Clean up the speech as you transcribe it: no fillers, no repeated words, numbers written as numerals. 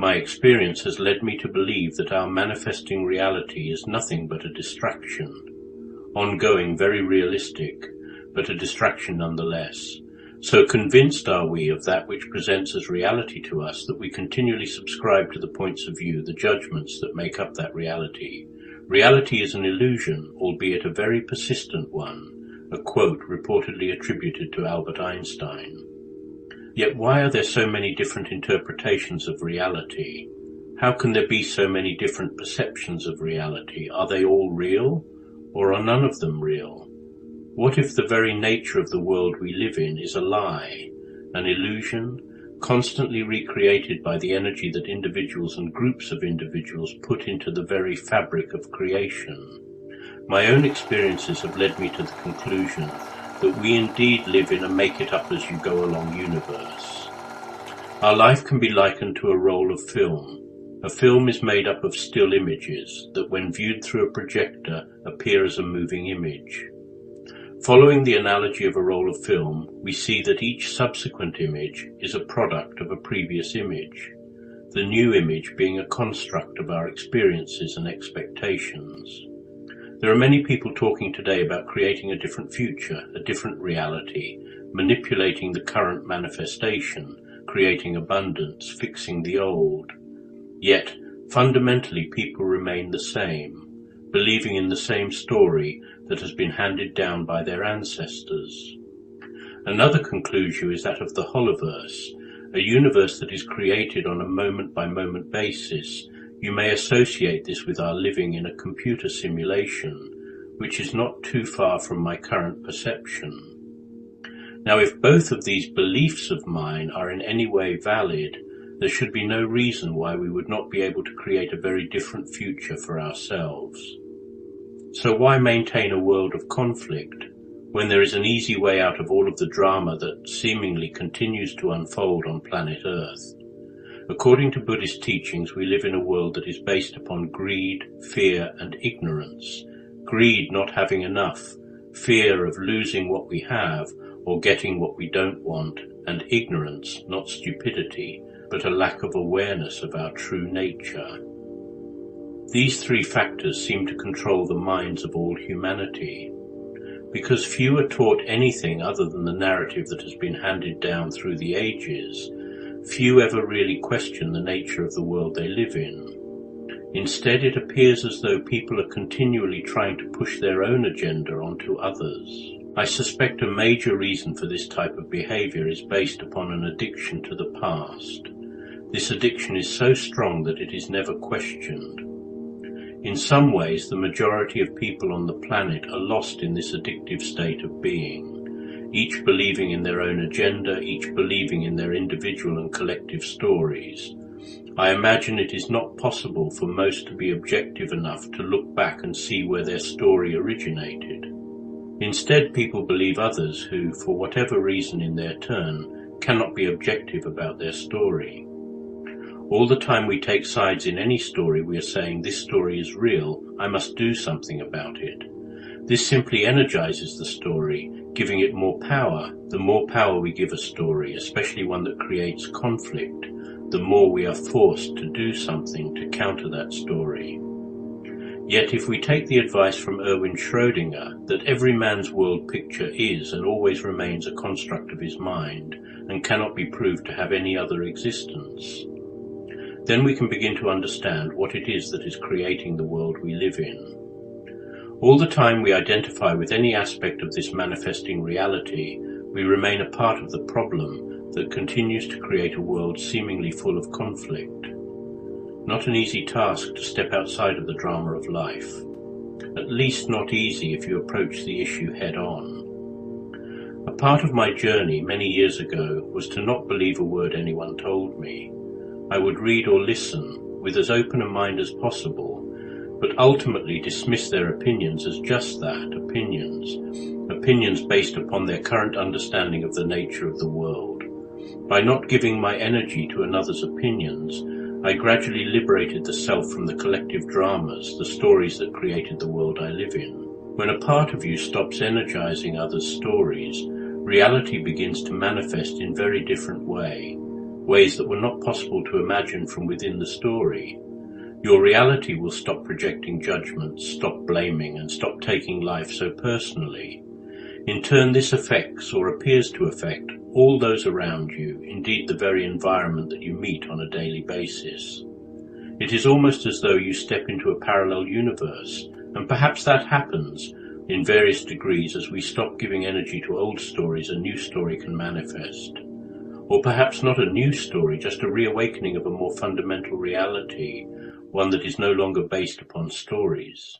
My experience has led me to believe that our manifesting reality is nothing but a distraction, ongoing, very realistic, but a distraction nonetheless. So convinced are we of that which presents as reality to us that we continually subscribe to the points of view, the judgments that make up that reality. Reality is an illusion, albeit a very persistent one, a quote reportedly attributed to Albert Einstein. Yet why are there so many different interpretations of reality? How can there be so many different perceptions of reality? Are they all real, or are none of them real? What if the very nature of the world we live in is a lie, an illusion, constantly recreated by the energy that individuals and groups of individuals put into the very fabric of creation? My own experiences have led me to the conclusion that we indeed live in a make-it-up-as-you-go-along universe. Our life can be likened to a roll of film. A film is made up of still images that, when viewed through a projector, appear as a moving image. Following the analogy of a roll of film, we see that each subsequent image is a product of a previous image, the new image being a construct of our experiences and expectations. There are many people talking today about creating a different future, a different reality, manipulating the current manifestation, creating abundance, fixing the old. Yet, fundamentally, people remain the same, believing in the same story that has been handed down by their ancestors. Another conclusion is that of the holoverse, a universe that is created on a moment-by-moment basis. You may associate this with our living in a computer simulation, which is not too far from my current perception. Now, if both of these beliefs of mine are in any way valid, there should be no reason why we would not be able to create a very different future for ourselves. So why maintain a world of conflict when there is an easy way out of all of the drama that seemingly continues to unfold on planet Earth? According to Buddhist teachings, we live in a world that is based upon greed, fear, and ignorance. Greed, not having enough, fear of losing what we have or getting what we don't want, and ignorance, not stupidity, but a lack of awareness of our true nature. These three factors seem to control the minds of all humanity. Because few are taught anything other than the narrative that has been handed down through the ages, few ever really question the nature of the world they live in. Instead, it appears as though people are continually trying to push their own agenda onto others. I suspect a major reason for this type of behavior is based upon an addiction to the past. This addiction is so strong that it is never questioned. In some ways, the majority of people on the planet are lost in this addictive state of being, each believing in their own agenda, each believing in their individual and collective stories. I imagine it is not possible for most to be objective enough to look back and see where their story originated. Instead, people believe others who, for whatever reason in their turn, cannot be objective about their story. All the time we take sides in any story, we are saying, this story is real, I must do something about it. This simply energizes the story, giving it more power. The more power we give a story, especially one that creates conflict, the more we are forced to do something to counter that story. Yet if we take the advice from Erwin Schrödinger, that every man's world picture is and always remains a construct of his mind, and cannot be proved to have any other existence, then we can begin to understand what it is that is creating the world we live in. All the time we identify with any aspect of this manifesting reality, we remain a part of the problem that continues to create a world seemingly full of conflict. Not an easy task to step outside of the drama of life. At least not easy if you approach the issue head-on. A part of my journey many years ago was to not believe a word anyone told me. I would read or listen with as open a mind as possible, but ultimately dismiss their opinions as just that, opinions based upon their current understanding of the nature of the world. By not giving my energy to another's opinions, I gradually liberated the self from the collective dramas, the stories that created the world I live in. When a part of you stops energizing others' stories, reality begins to manifest in very different way. ways that were not possible to imagine from within the story, your reality will stop projecting judgments, stop blaming, and stop taking life so personally. In turn, this affects, or appears to affect, all those around you, indeed the very environment that you meet on a daily basis. It is almost as though you step into a parallel universe, and perhaps that happens in various degrees as we stop giving energy to old stories. A new story can manifest. Or perhaps not a new story, just a reawakening of a more fundamental reality, one that is no longer based upon stories.